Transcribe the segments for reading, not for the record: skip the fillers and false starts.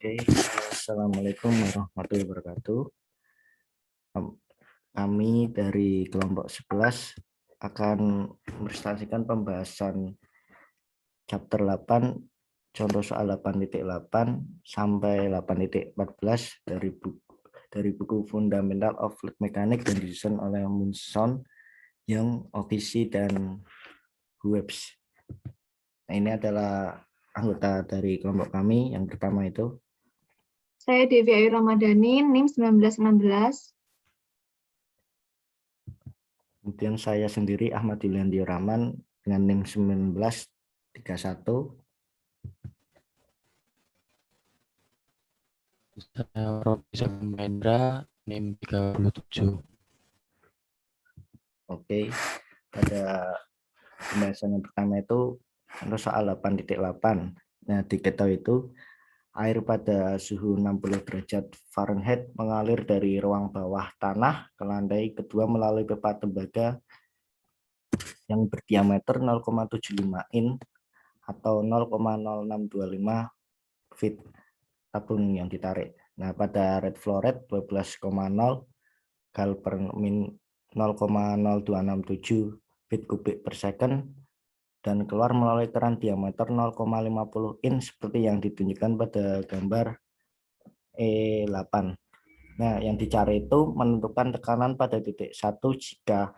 Oke, Assalamualaikum warahmatullahi wabarakatuh. Kami dari kelompok 11 akan presentasikan pembahasan chapter 8, contoh soal 8.8 sampai 8.14 dari buku Fundamental of Fluid Mechanics dan disusun oleh Munson, Young, Okisi, dan Huebs. Nah, ini adalah anggota dari kelompok kami. Yang pertama itu Saya Devi Ayu Ramadhani, NIM 1916. Kemudian saya sendiri Ahmad Yuliandio Rahman dengan NIM 1931. Saya Robi Mahendra, NIM 37. Oke, pada pembahasan yang pertama itu untuk soal 8.8. Nah, diketahui itu air pada suhu 60 derajat Fahrenheit mengalir dari ruang bawah tanah ke lantai kedua melalui pipa tembaga yang berdiameter 0,75 in atau 0,0625 feet tabung yang ditarik. Nah, pada red flow rate 12,0 kal per min 0,0267 feet kubik per second dan keluar melalui keran diameter 0,50 in seperti yang ditunjukkan pada gambar E8. Nah, yang dicari itu menentukan tekanan pada titik 1 jika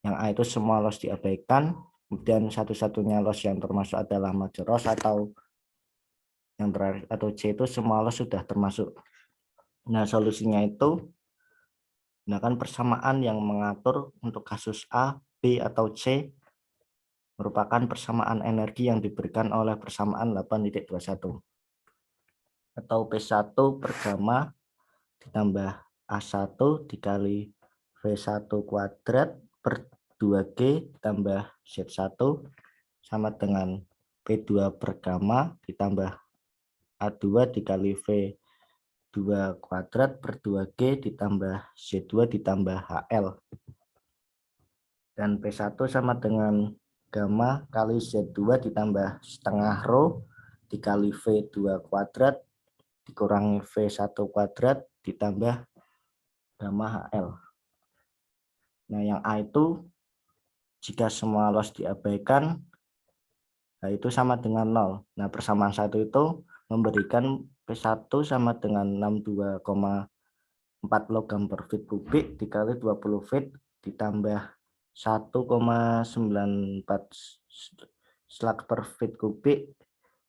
yang A itu semua loss diabaikan, kemudian satu-satunya loss yang termasuk adalah major loss, atau yang terakhir atau C itu semua loss sudah termasuk. Nah, solusinya itu gunakan persamaan yang mengatur untuk kasus A, B, atau C merupakan persamaan energi yang diberikan oleh persamaan 8.21 atau P1 per gamma ditambah A1 dikali V1 kuadrat per 2G ditambah Z1 sama dengan P2 per gamma ditambah A2 dikali V2 kuadrat per 2G ditambah Z2 ditambah HL. Dan P1 sama dengan gamma kali Z2 ditambah setengah rho dikali V2 kuadrat dikurangi V1 kuadrat ditambah gamma HL. Nah, yang A itu jika semua loss diabaikan, nah itu sama dengan 0. Nah, persamaan satu itu memberikan P1 sama dengan 62,4 logam per feet kubik dikali 20 feet ditambah 1,94 slug per feet kubik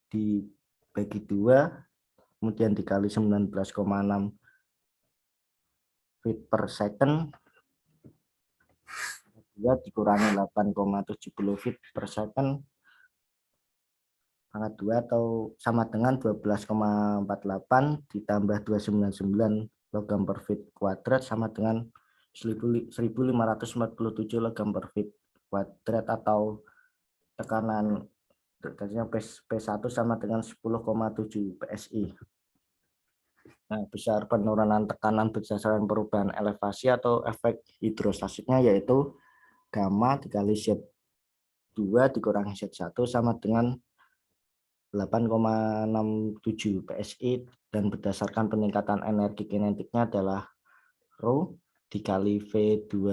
dibagi 2 kemudian dikali 19,6 feet per second dikurangi 8,70 feet per second pangkat 2 atau sama dengan 12,48 ditambah 299 logam per feet kuadrat sama dengan 1547 logam per feet kuadrat atau tekanan P1 sama dengan 10,7 PSI. Nah, besar penurunan tekanan berdasarkan perubahan elevasi atau efek hidrostasiknya yaitu gamma dikali Z2 dikurangi Z1 sama dengan 8,67 PSI dan berdasarkan peningkatan energi kinetiknya adalah rho dikali V2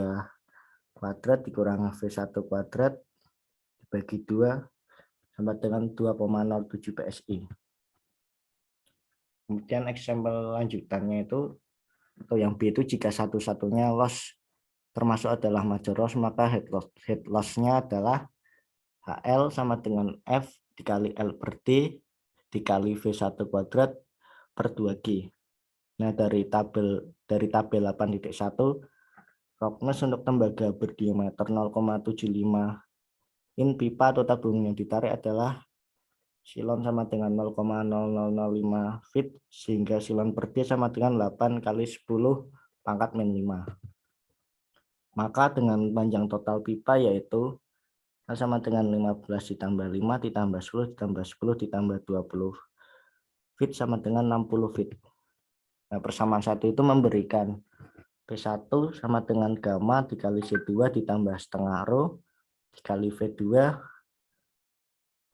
kuadrat dikurangi V1 kuadrat dibagi 2 sama dengan 2,07 PSI. Kemudian eksempel lanjutannya itu atau yang B itu jika satu-satunya loss termasuk adalah major loss maka head loss-nya adalah HL sama dengan F dikali L per D dikali V1 kuadrat per 2G. Nah, dari tabel 8.1 roughness untuk tembaga berdiameter 0,75 in pipa atau tabung yang ditarik adalah silon sama dengan 0,0005 feet sehingga silon per D sama dengan 8 kali 10 pangkat min 5. Maka dengan panjang total pipa yaitu sama dengan 15 ditambah 5 ditambah 10 ditambah 10 ditambah 20 feet sama dengan 60 feet. Nah, persamaan satu itu memberikan P1 sama dengan gamma dikali C2 ditambah setengah rho dikali V2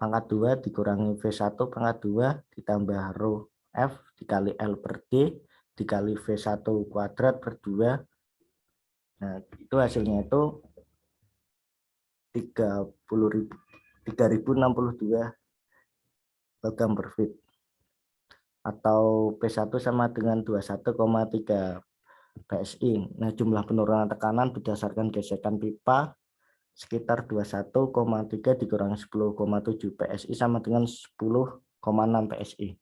pangkat 2 dikurangi V1 pangkat 2 ditambah rho F dikali L per D dikali V1 kuadrat per 2. Nah, itu hasilnya itu 3062 logam per feet. Atau P1 sama dengan 21,3 PSI. Nah, jumlah penurunan tekanan berdasarkan gesekan pipa sekitar 21,3 dikurangi 10,7 PSI sama dengan 10,6 PSI.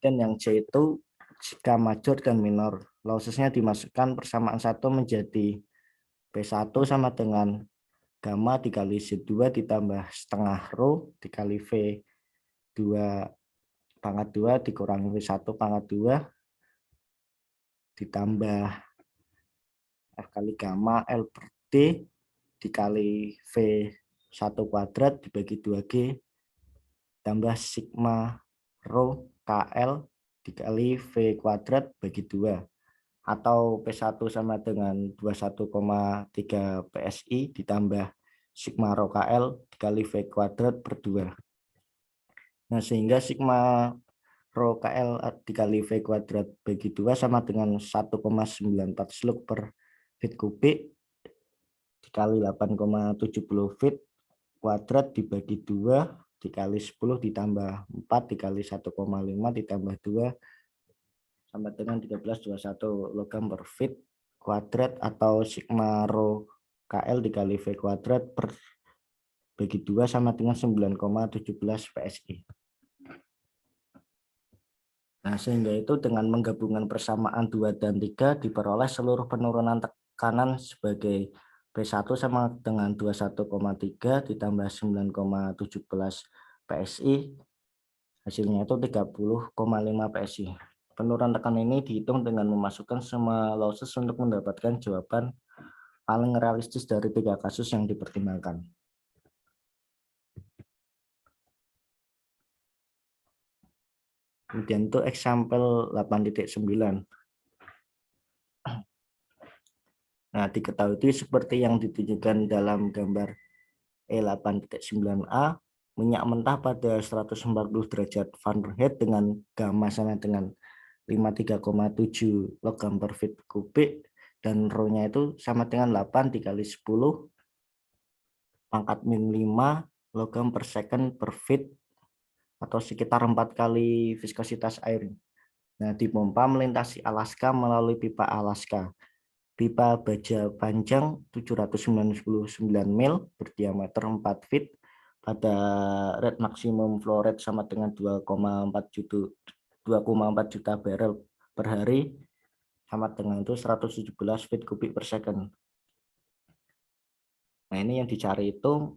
Dan yang C itu jika major dan minor, lossesnya dimasukkan persamaan 1 menjadi P1 sama dengan gamma dikali Z2 ditambah setengah rho dikali V2 pangkat 2 dikurangi V1 pangkat 2 ditambah F kali gamma L per D dikali V1 kuadrat dibagi 2G tambah sigma rho KL dikali V kuadrat bagi 2 atau P1 sama dengan 21,3 PSI ditambah sigma rho KL dikali V kuadrat per 2. Nah, sehingga sigma rho KL dikali V kuadrat bagi 2 sama dengan 1,94 slug per feet kubik dikali 8,70 feet kuadrat dibagi 2 dikali 10 ditambah 4 dikali 1,5 ditambah 2 sama dengan 1321 logam per feet kuadrat atau sigma rho KL dikali V kuadrat per bagi 2 sama dengan 9,17 PSI. Nah, sehingga itu dengan menggabungkan persamaan 2 dan 3 diperoleh seluruh penurunan tekanan sebagai P1 sama dengan 21,3 ditambah 9,17 PSI. Hasilnya itu 30,5 PSI. Penurunan tekanan ini dihitung dengan memasukkan semua losses untuk mendapatkan jawaban paling realistis dari 3 kasus yang dipertimbangkan. Kemudian untuk example 8.9. Nah, diketahui seperti yang ditunjukkan dalam gambar E8.9a, minyak mentah pada 140 derajat Fahrenheit dengan gamma sama dengan 53,7 logam per feet kubik dan rho-nya itu sama dengan 8 dikali 10 pangkat min 5 logam per second per feet atau sekitar 4 kali viskositas air. Nah, dipompa melintasi Alaska melalui pipa Alaska. Pipa baja panjang 799 mil berdiameter 4 feet pada rate maksimum flow rate sama dengan 2,4 juta barrel per hari sama dengan itu 117 feet kubik per second. Nah, ini yang dicari itu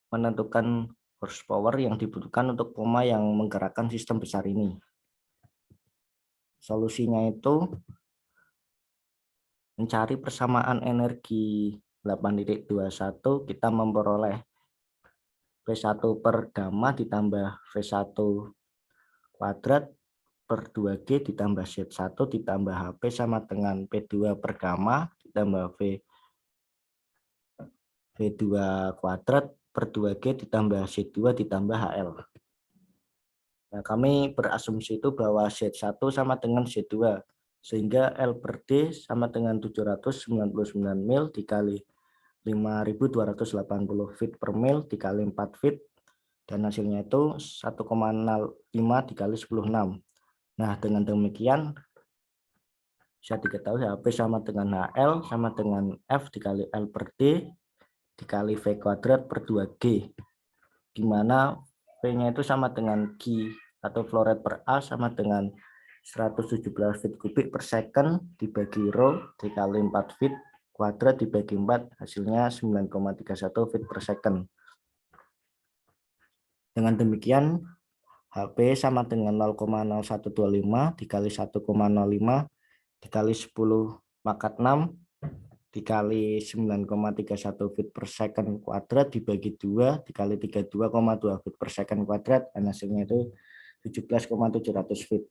menentukan horsepower yang dibutuhkan untuk pompa yang menggerakkan sistem besar ini. Solusinya itu mencari persamaan energi 8.21, kita memperoleh P1 per gamma ditambah V1 kuadrat per 2G ditambah Z1 ditambah HP sama dengan P2 per gamma ditambah V2 kuadrat per 2G ditambah Z2 ditambah HL. Nah, kami berasumsi itu bahwa Z1 sama dengan Z2 sehingga L per D sama dengan 799 mil dikali 5.280 feet per mil dikali 4 feet dan hasilnya itu 1,05 dikali 10,6. Nah, dengan demikian bisa diketahui HP sama dengan HL sama dengan F dikali L per D dikali V kuadrat per 2G, di mana V-nya itu sama dengan Q atau flow rate per A sama dengan 117 feet kubik per second dibagi rho dikali 4 feet kuadrat dibagi 4 hasilnya 9,31 feet per second. Dengan demikian HP sama dengan 0,0125 dikali 1,05 dikali 10 pangkat 6 dikali 9,31 feet per second kuadrat dibagi 2 dikali 32,2 feet per second kuadrat dan hasilnya itu 17,700 feet.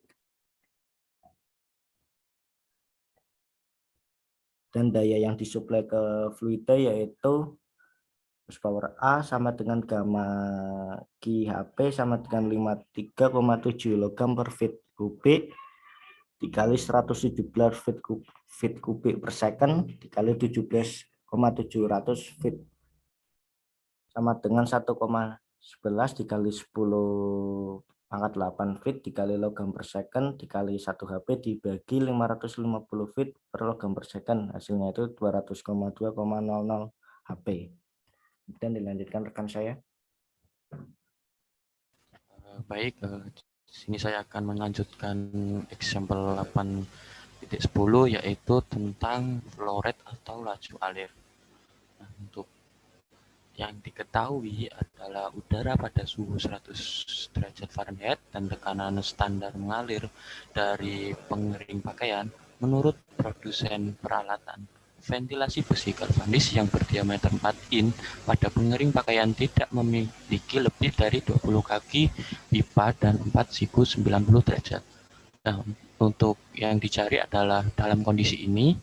Dan daya yang disuplai ke fluidnya yaitu horsepower A sama dengan gamma QHP sama dengan 53,7 kg per feet kubik dikali 117 feet kubik per second dikali 17,700 feet sama dengan 1,11 dikali 10 pangkat 8 feet dikali logam per second dikali 1 HP dibagi 550 feet per logam per second, hasilnya itu 200,2,00 HP. Dan dilanjutkan rekan saya. Baik, sini saya akan melanjutkan example 8.10 yaitu tentang flow rate atau laju alir. Nah, untuk yang diketahui adalah udara pada suhu 100 derajat Fahrenheit dan tekanan standar mengalir dari pengering pakaian menurut produsen peralatan. Ventilasi besi galvanis yang berdiameter 4 in pada pengering pakaian tidak memiliki lebih dari 20 kaki pipa dan 4 siku 90 derajat. Nah, untuk yang dicari adalah dalam kondisi ini,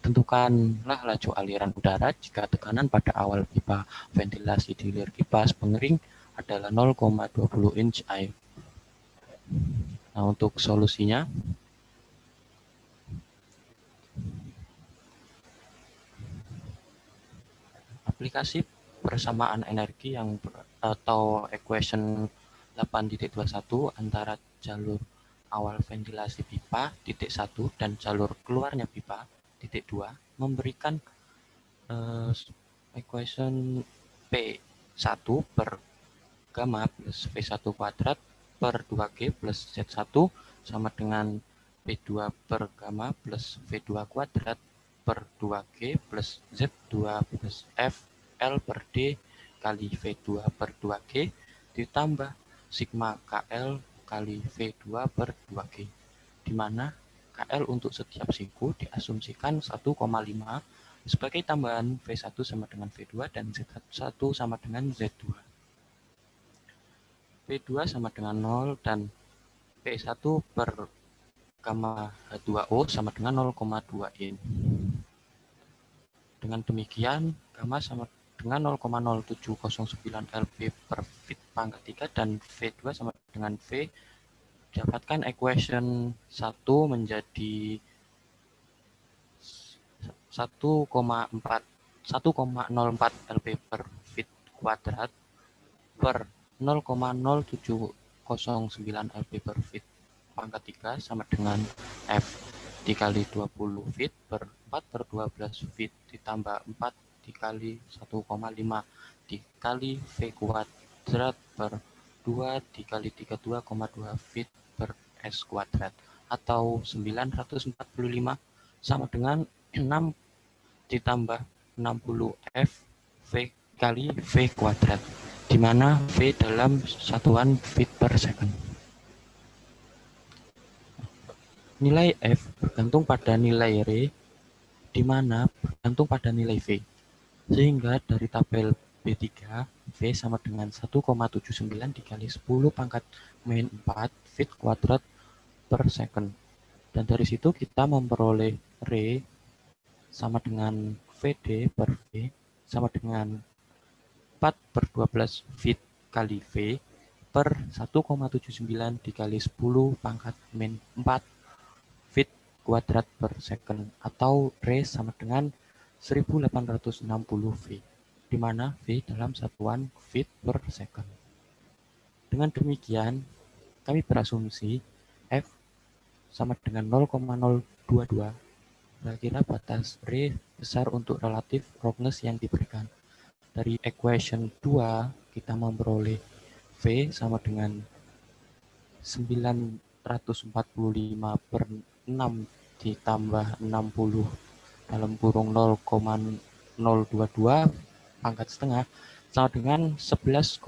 tentukanlah laju aliran udara jika tekanan pada awal pipa ventilasi di hilir kipas pengering adalah 0,20 inch air. Nah, untuk solusinya, aplikasi persamaan energi atau equation 8.21 antara jalur awal ventilasi pipa titik 1 dan jalur keluarnya pipa titik 2 memberikan equation P1 per gamma plus V1 kuadrat per 2G plus Z1 sama dengan P2 per gamma plus V2 kuadrat per 2G plus Z2 plus FL per D kali V2 per 2G ditambah sigma KL kali V2 per 2G, di mana KL untuk setiap siku diasumsikan 1,5 sebagai tambahan V1 sama dengan V2 dan Z1 sama dengan Z2. V2 sama dengan 0 dan P1 per gamma H2O sama dengan 0,2 in. Dengan demikian, gamma sama dengan 0,0709 lb per feet pangkat 3 dan V2 sama dengan V. Dapatkan equation 1 menjadi 1,04 lb per feet kuadrat per 0,0709 lb per feet pangkat 3 sama dengan F dikali 20 feet per 4 per 12 feet ditambah 4 dikali 1,5 dikali V kuadrat per 2 dikali 32,2 feet per S kuadrat atau 945 sama dengan 6 ditambah 60 F V kali V kuadrat, di mana V dalam satuan feet per second. Nilai F bergantung pada nilai R, di mana bergantung pada nilai V. Sehingga dari tabel B3, V sama dengan 1,79 dikali 10 pangkat min 4 feet kuadrat per second. Dan dari situ kita memperoleh R sama dengan VD per V sama dengan 4 per 12 feet kali V per 1,79 dikali 10 pangkat min 4 feet kuadrat per second atau R sama dengan 1860 V, di mana V dalam satuan feet per second. Dengan demikian, kami berasumsi F sama dengan 0,022. Kira-kira batas R besar untuk relatif roughness yang diberikan. Dari equation 2, kita memperoleh V sama dengan 945 per 6 ditambah 60 dalam kurung 0,022 pangkat setengah sama dengan 11,4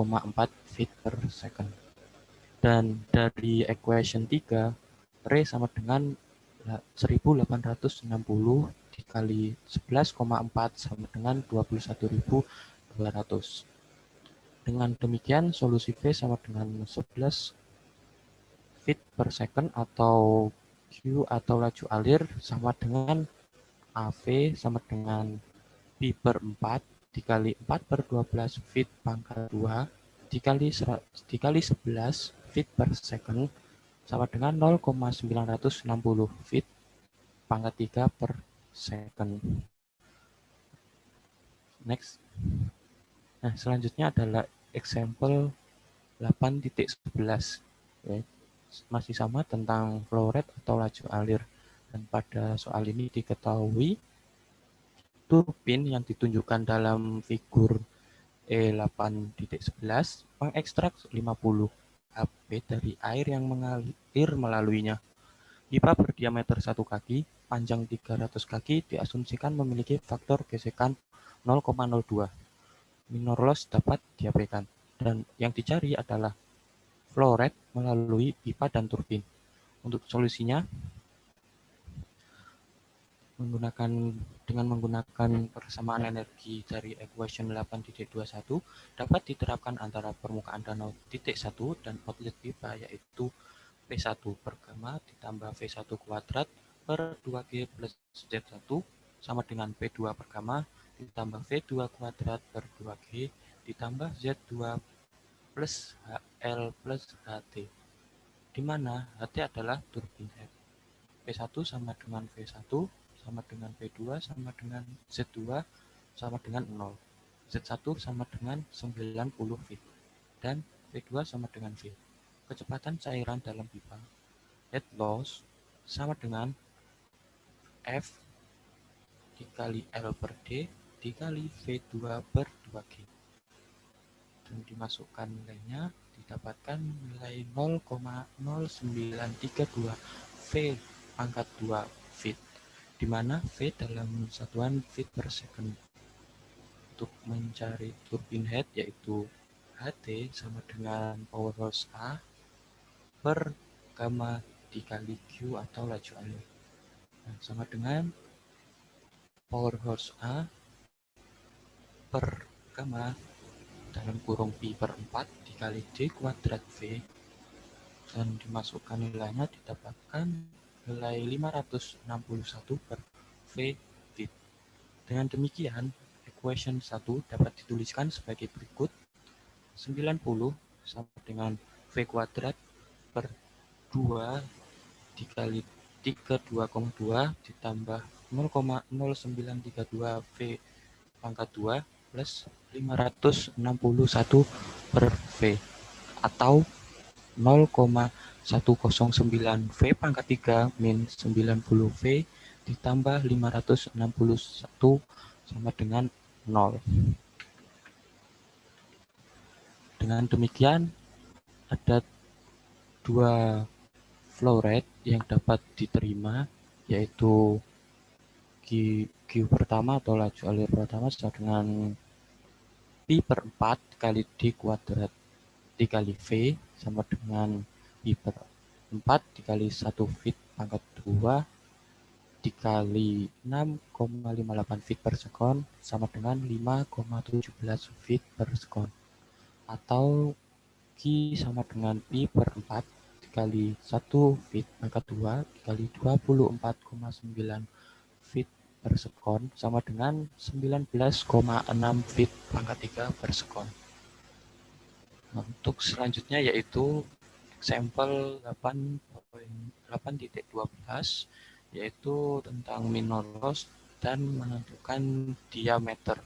feet per second. Dan dari equation 3, R sama dengan 1860 dikali 11,4 sama dengan 21.200. Dengan demikian, solusi V sama dengan 11 feet per second atau Q atau laju alir sama dengan AV sama dengan Pi per 4 dikali 4 per 12 feet pangkat 2 dikali 11 feet per second sama dengan 0,960 feet pangkat 3 per second. Next. Nah, selanjutnya adalah example 8.11. Ya, masih sama tentang flow rate atau laju alir. Dan pada soal ini diketahui turbin yang ditunjukkan dalam figur E8.11 mengekstrak 50 HP dari air yang mengalir melaluinya. Pipa berdiameter 1 kaki, panjang 300 kaki diasumsikan memiliki faktor gesekan 0,02. Minor loss dapat diabaikan. Dan yang dicari adalah flow rate melalui pipa dan turbin. Untuk solusinya, dengan menggunakan persamaan energi dari equation 8.21 dapat diterapkan antara permukaan danau titik 1 dan outlet pipa, yaitu V1 per gamma ditambah V1 kuadrat per 2G plus Z1 sama dengan V2 per gamma ditambah V2 kuadrat per 2G ditambah Z2 plus HL plus HT, di mana HT adalah turbin head. V1 sama dengan V1 sama dengan V2 sama dengan Z2 sama dengan 0. Z1 sama dengan 90 feet dan V2 sama dengan V. Kecepatan cairan dalam pipa head loss sama dengan F dikali L per D dikali V2 per 2G. Dan dimasukkan nilainya didapatkan nilai 0,0932 V pangkat 2 feet, di mana V dalam satuan feet per second. Untuk mencari turbin head yaitu HT sama dengan power horse A per gamma dikali Q atau laju alir. Nah, sama dengan power horse A per gamma dalam kurung pi per 4 dikali D kuadrat V, dan dimasukkan nilainya didapatkan nilai 561 per V feet. Dengan demikian, equation 1 dapat dituliskan sebagai berikut. 90 sama dengan V kuadrat per 2 dikali 32,2 ditambah 0,0932 V pangkat 2 plus 561 per V atau 0,109 V pangkat 3 min 90 V ditambah 561 sama dengan 0. Dengan demikian, ada dua flow rate yang dapat diterima, yaitu Q pertama atau laju alir pertama sama dengan pi per 4 kali D kuadrat dikali V sama dengan pi per 4 dikali 1 feet pangkat 2 dikali 6,58 feet per second sama dengan 5,17 feet per second, atau Q sama dengan pi per 4 dikali 1 feet pangkat 2 dikali 24,9 feet per second sama dengan 19,6 feet pangkat 3 per second. Nah, untuk selanjutnya yaitu sampel 8.12 yaitu tentang minor loss dan menentukan diameter.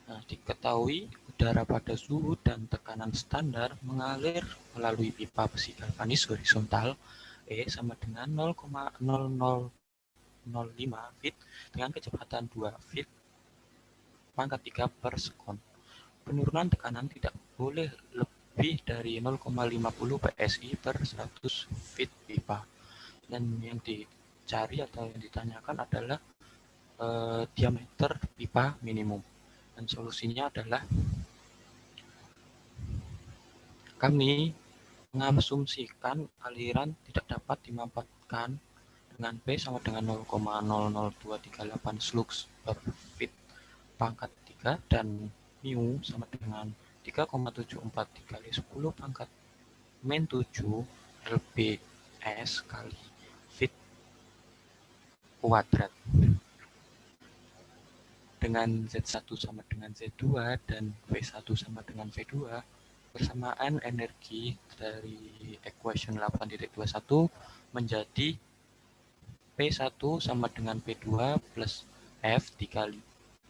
Nah, diketahui udara pada suhu dan tekanan standar mengalir melalui pipa besi galvanis horizontal E sama dengan 0,0005 feet dengan kecepatan 2 feet pangkat 3 per second. Penurunan tekanan tidak boleh lebih dari 0,50 PSI per 100 feet pipa. Dan yang dicari atau yang ditanyakan adalah diameter pipa minimum. Dan solusinya adalah kami mengasumsikan aliran tidak dapat dimanfaatkan dengan P sama dengan 0,00238 slugs per feet pangkat 3 dan mu sama dengan 3,74 dikali 10 pangkat min 7 lbs kali feet kuadrat. dengan Z1 sama dengan Z2 dan V1 sama dengan V2, persamaan energi dari equation 8.21 menjadi P1 sama dengan P2 plus F dikali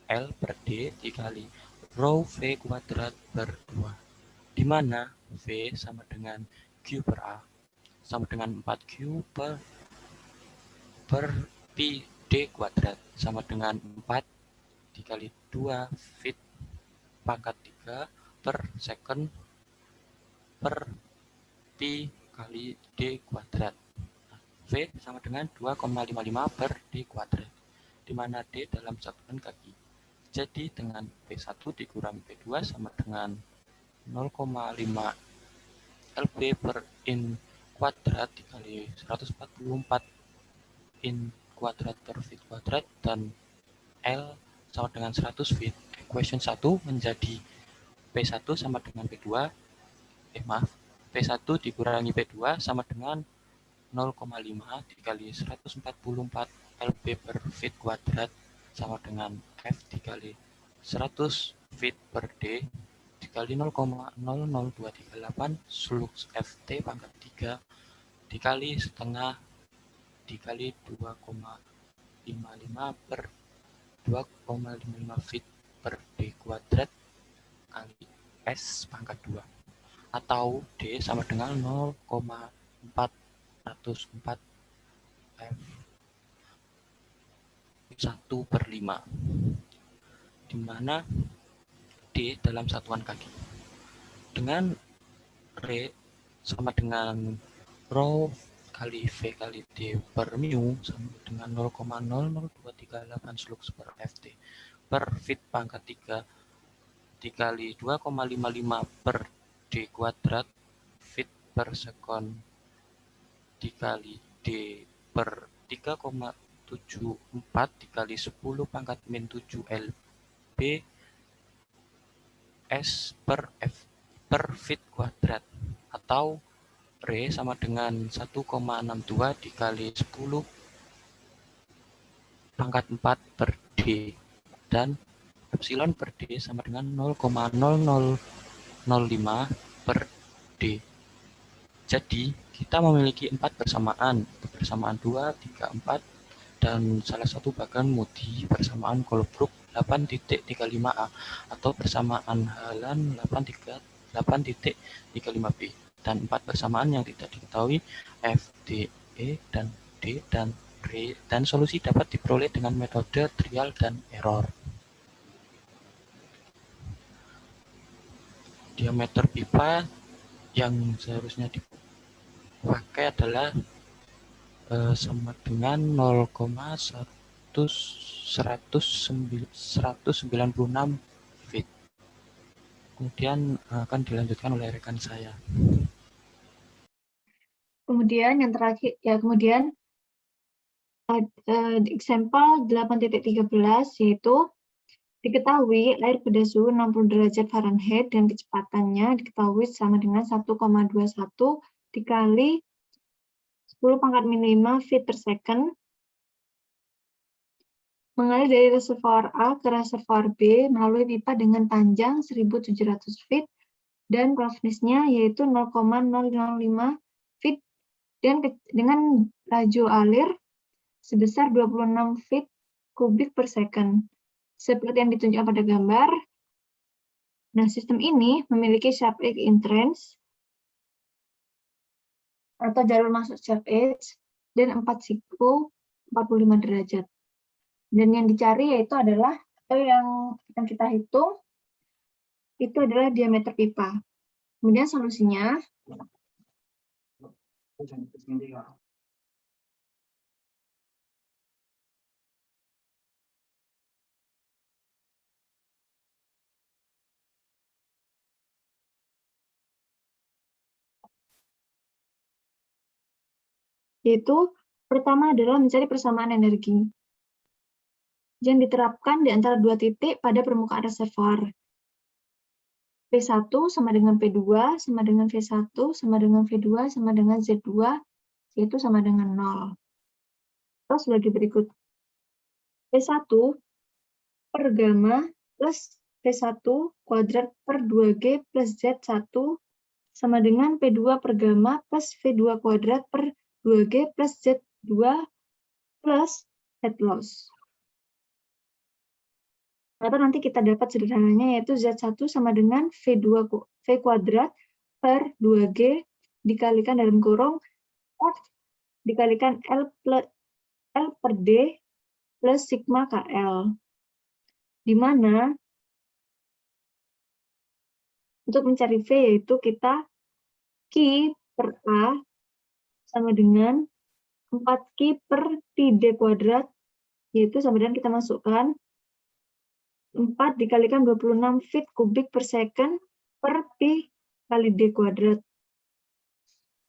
L per D dikali rho V kuadrat per 2, di mana V sama dengan Q per A sama dengan 4Q per Pi D kuadrat sama dengan 4 dikali 2 feet pangkat 3 per second per Pi kali D kuadrat. V sama dengan 2,55 per D kuadrat, di mana D dalam satuan kaki. Jadi dengan P1 dikurangi P2 sama dengan 0,5 LB per in kuadrat dikali 144 in kuadrat per feet kuadrat, dan L sama dengan 100 feet. Equation 1 menjadi P1 sama dengan P2, P1 dikurangi P2 sama dengan 0,5 dikali 144 LB per feet kuadrat sama dengan F dikali 100 feet per D dikali 0,00238 flux FT pangkat 3 dikali setengah dikali 2,55 per 2,55 feet per D kuadrat kali S pangkat 2, atau D sama dengan 0,404 F 1/5, di mana D dalam satuan kaki. Dengan R sama dengan rho kali V kali D per mu sama dengan 0,00238 flux per FT per feet pangkat 3 dikali 2,55 per D kuadrat feet per second dikali D per 3,74 dikali 10 pangkat min 7 LB S per F per feet kuadrat, atau R sama dengan 1,62 dikali 10 pangkat 4 per D, dan epsilon per D sama dengan 0,0005 per D. Jadi kita memiliki 4 persamaan, persamaan 2, 3, 4, dan salah satu bagan Moody persamaan Colebrook 8.35A atau persamaan Halan 8.35B, dan 4 persamaan yang tidak diketahui F, D, E, dan D, dan R, dan solusi dapat diperoleh dengan metode trial dan error. Diameter pipa yang seharusnya dipakai adalah sama dengan 0,196 feet. Kemudian akan dilanjutkan oleh rekan saya. Kemudian yang terakhir, kemudian example 8.13 yaitu diketahui air pada suhu 60 derajat Fahrenheit dan kecepatannya diketahui sama dengan 1,21 dikali 10⁻⁵ feet per second mengalir dari reservoir A ke reservoir B melalui pipa dengan panjang 1.700 feet dan roughness-nya yaitu 0,005 feet dan dengan laju alir sebesar 26 feet kubik per second. Seperti yang ditunjukkan pada gambar. Nah, sistem ini memiliki sharp edge entrance atau jalur masuk sharp edge dan 4 siku 45 derajat. Dan yang dicari yaitu adalah yang kita hitung itu adalah diameter pipa. Kemudian solusinya yaitu pertama adalah mencari persamaan energi yang diterapkan di antara dua titik pada permukaan reservoir. P1 sama dengan P2 sama dengan V1 sama dengan V2 sama dengan Z2 yaitu sama dengan 0. Terus sebagai berikut. P1 per gamma plus P1 kuadrat per 2G plus Z1 sama dengan P2 per gamma plus V2 kuadrat per 2G plus Z2 plus head loss. Atau nanti kita dapat sederhananya yaitu Z1 sama dengan V kuadrat per 2G dikalikan dalam kurung F dikalikan L per D plus sigma KL. Di mana untuk mencari V yaitu kita Q per A sama dengan 4Q per TD kuadrat, yaitu sama dengan kita masukkan 4 dikalikan 26 feet kubik per second per Pi kali D kuadrat.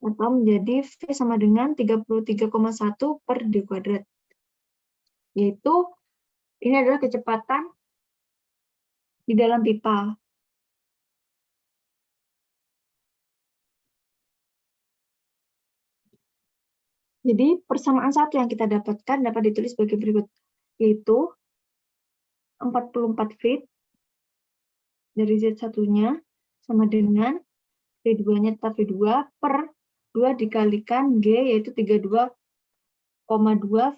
Atau menjadi V sama dengan 33,1 per D kuadrat. Yaitu, ini adalah kecepatan di dalam pipa. Jadi, persamaan satu yang kita dapatkan dapat ditulis sebagai berikut, yaitu 44 feet dari Z1-nya sama dengan V2-nya tetap V2 per 2 dikalikan G, yaitu 32,2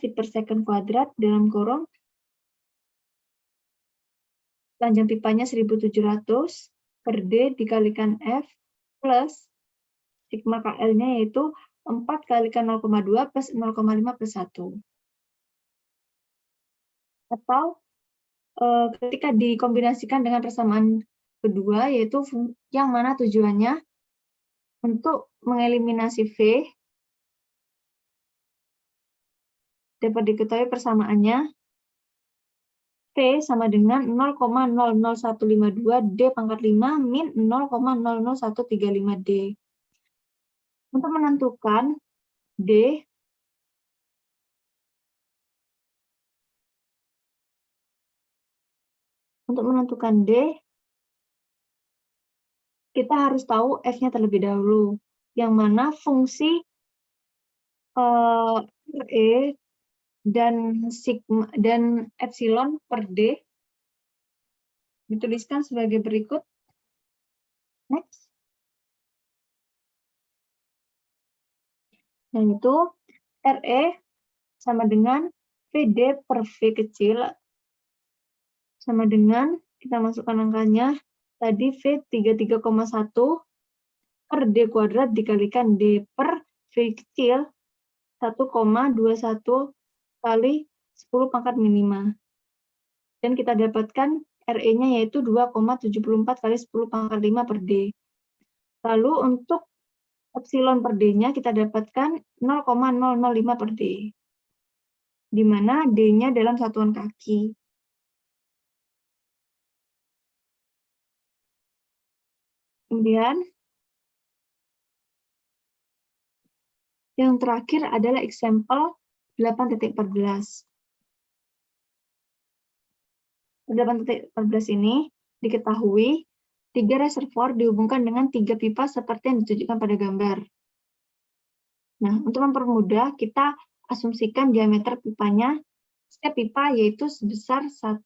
feet per second kuadrat dalam kurung panjang pipanya 1700 per D dikalikan F plus sigma KL-nya yaitu 4 kalikan 0,2 plus 0,5 plus 1. Atau ketika dikombinasikan dengan persamaan kedua, yaitu yang mana tujuannya untuk mengeliminasi V, dapat diketahui persamaannya V sama dengan 0,00152 D pangkat 5 min 0,00135 D. Untuk menentukan D, kita harus tahu F-nya terlebih dahulu, yang mana fungsi E dan sigma dan epsilon per D dituliskan sebagai berikut. Next. Yaitu RE sama dengan VD per V kecil sama dengan, kita masukkan angkanya, tadi V 33,1 per D kuadrat dikalikan D per V kecil 1,21 kali 10 pangkat min 5. Dan kita dapatkan RE-nya yaitu 2,74 kali 10 pangkat 5 per D. Lalu untuk epsilon per D-nya kita dapatkan 0,005 per D. Di mana D-nya dalam satuan kaki. Kemudian, yang terakhir adalah example 8.14. 8.14 ini diketahui 3 reservoir dihubungkan dengan 3 pipa seperti yang ditunjukkan pada gambar. Nah, untuk mempermudah, kita asumsikan diameter pipanya, setiap pipa yaitu sebesar 1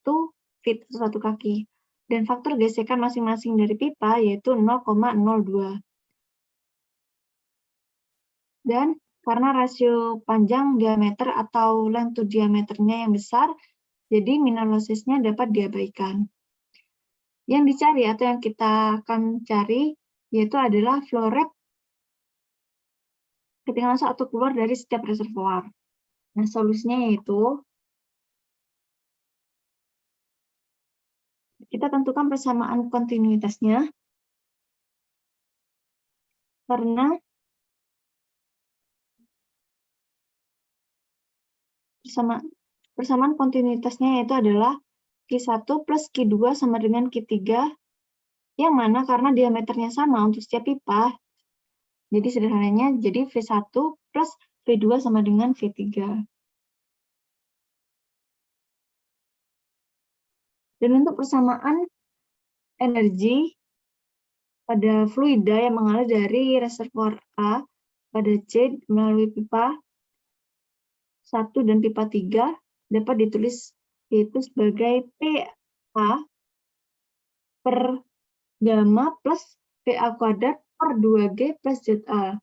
feet atau 1 kaki. Dan faktor gesekan masing-masing dari pipa yaitu 0,02. Dan karena rasio panjang diameter atau length to diameternya yang besar, jadi minor losses-nya dapat diabaikan. Yang dicari atau yang kita akan cari yaitu adalah flow rate ketika masuk atau keluar dari setiap reservoir. Nah, solusinya yaitu kita tentukan persamaan kontinuitasnya karena persamaan kontinuitasnya yaitu adalah Q1 plus Q2 sama dengan Q3, yang mana karena diameternya sama untuk setiap pipa, jadi sederhananya jadi V1 plus V2 sama dengan V3. Dan untuk persamaan energi pada fluida yang mengalir dari reservoir A pada C melalui pipa 1 dan pipa 3 dapat ditulis yaitu sebagai PA per gamma plus PA kuadrat per 2G plus ZA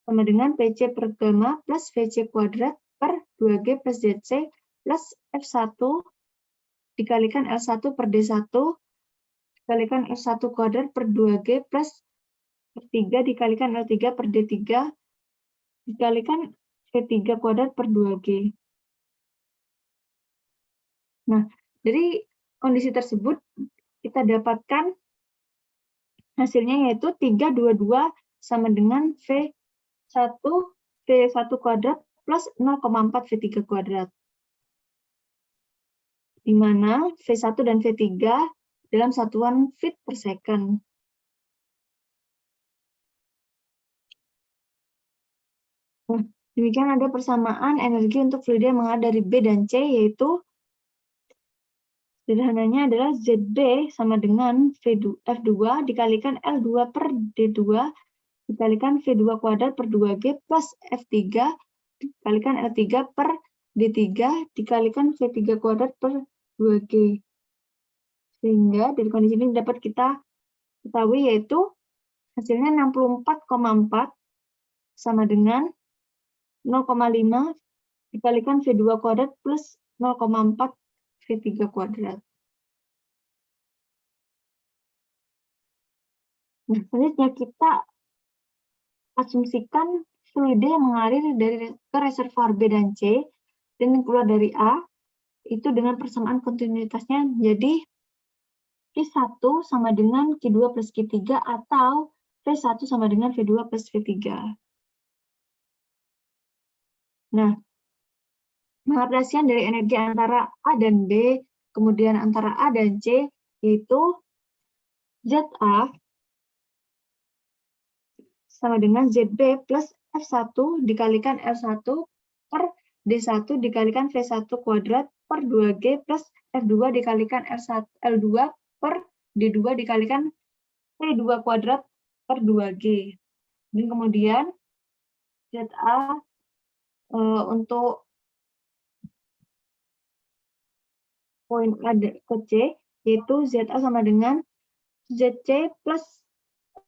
sama dengan PC per gamma plus VC kuadrat per 2G plus ZC plus F1 dikalikan L1 per D1 dikalikan F1 kuadrat per 2G plus F3 dikalikan L3 per D3 dikalikan V3 kuadrat per 2G. Nah, dari kondisi tersebut kita dapatkan hasilnya yaitu 322 sama dengan V1 kuadrat plus 0,4 V3 kuadrat. Di mana V1 dan V3 dalam satuan feet per second. Nah, demikian ada persamaan energi untuk fluida yang mengalir dari B dan C, yaitu sederhananya adalah ZB sama dengan F2 dikalikan L2 per D2 dikalikan V2 kuadrat per 2G plus F3 dikalikan L3 per D3 dikalikan V3 kuadrat per 2G. Sehingga dari kondisi ini dapat kita ketahui yaitu hasilnya 64,4 sama dengan 0,5 dikalikan V2 kuadrat plus 0,4 V3 kuadrat. Nah, selanjutnya kita asumsikan fluida yang mengalir dari ke reservoir B dan C dan keluar dari A itu dengan persamaan kontinuitasnya jadi Q1 sama dengan Q2 plus Q3 atau V1 sama dengan V2 plus V3. Nah, pengoperasian dari energi antara A dan B, kemudian antara A dan C, yaitu ZA sama dengan ZB plus F1 dikalikan L1 per D1 dikalikan V1 kuadrat per 2G plus F2 dikalikan L2 per D2 dikalikan V2 kuadrat per 2G. Dan kemudian ZA untuk poin A ke C, yaitu ZA sama dengan ZC plus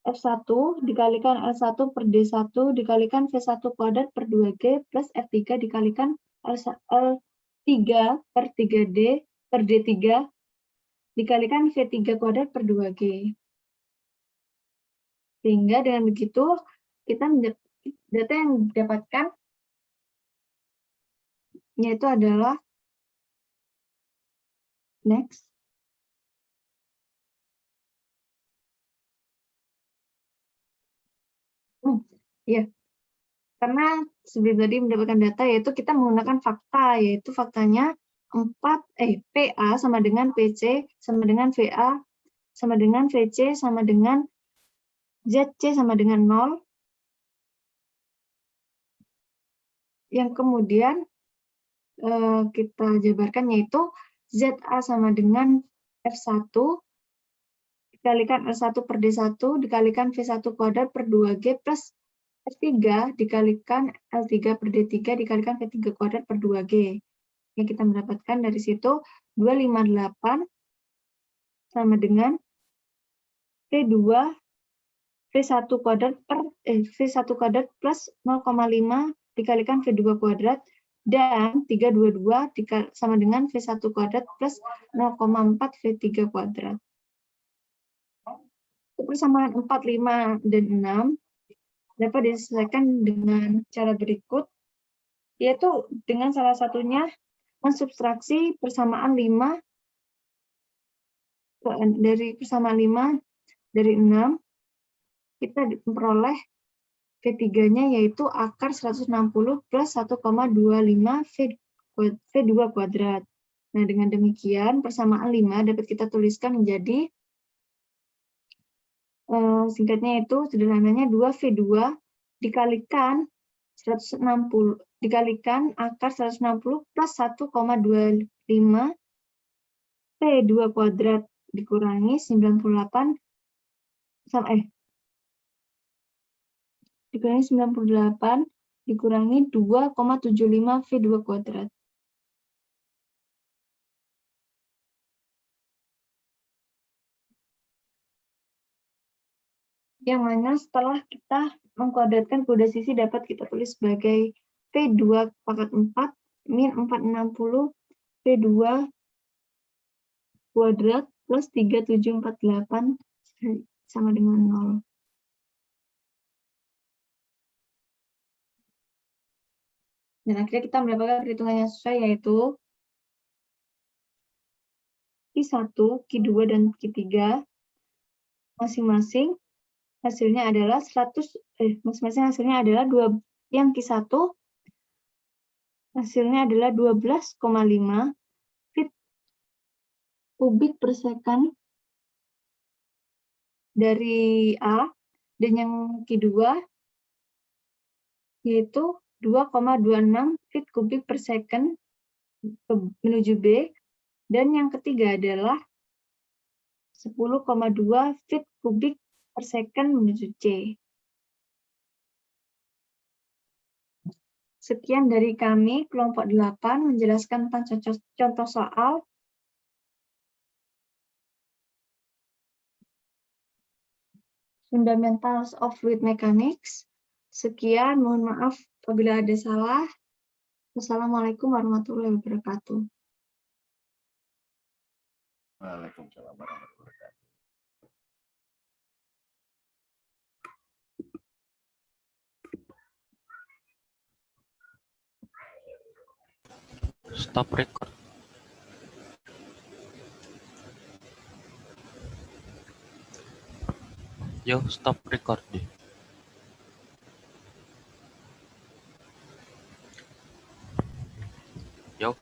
F1 dikalikan L1 per D1 dikalikan V1 kuadrat per 2G plus F3 dikalikan L3 per 3D per D3 dikalikan V3 kuadrat per 2G. Sehingga dengan begitu, kita data yang didapatkan yaitu adalah next. Ya, karena sebelum tadi mendapatkan data yaitu kita menggunakan fakta, yaitu faktanya PA sama dengan PC sama dengan VA sama dengan VC sama dengan ZC sama dengan 0. Yang kemudian kita jabarkan yaitu ZA sama dengan F1 dikalikan L1 per D1 dikalikan V1 kuadrat per 2G plus F3 dikalikan L3 per D3 dikalikan V3 kuadrat per 2G. Yang kita mendapatkan dari situ 258 sama dengan V1 kuadrat per V1 kuadrat plus 0,5 dikalikan V2 kuadrat dan 322 sama dengan V1 kuadrat plus 0,4 V3 kuadrat. Persamaan 4, 5, dan 6 dapat diselesaikan dengan cara berikut, yaitu dengan salah satunya mensubtraksi persamaan 5 dari persamaan 5 dari 6, kita memperoleh V3-nya yaitu akar 160 plus 1,25 V2 kuadrat. Nah, dengan demikian persamaan 5 dapat kita tuliskan menjadi singkatnya itu sederhananya 2V2 dikalikan 160 dikalikan akar 160 plus 1,25 V2 kuadrat dikurangi 98 dikurangi 98 dikurangi 2,75 V2 kuadrat. yang mana setelah kita mengkuadratkan kedua sisi dapat kita tulis sebagai P2 pangkat 4 min 460 P2 kuadrat plus 3748 sama dengan 0. Dan akhirnya kita mendapatkan perhitungan yang sesuai, yaitu Q1, Q2, dan Q3 masing-masing hasilnya adalah 2, yang Q1 hasilnya adalah 12,5 feet kubik per second dari A, dan yang Q2 yaitu 2,26 feet kubik per second menuju B, dan yang ketiga adalah 10,2 feet kubik per second menuju C. Sekian dari kami, kelompok 8, menjelaskan tentang contoh soal. Fundamentals of Fluid Mechanics. Sekian, mohon maaf apabila ada salah. Wassalamualaikum warahmatullahi wabarakatuh. Waalaikumsalam warahmatullahi wabarakatuh. Stop record. Yo, stop record deh. Yo.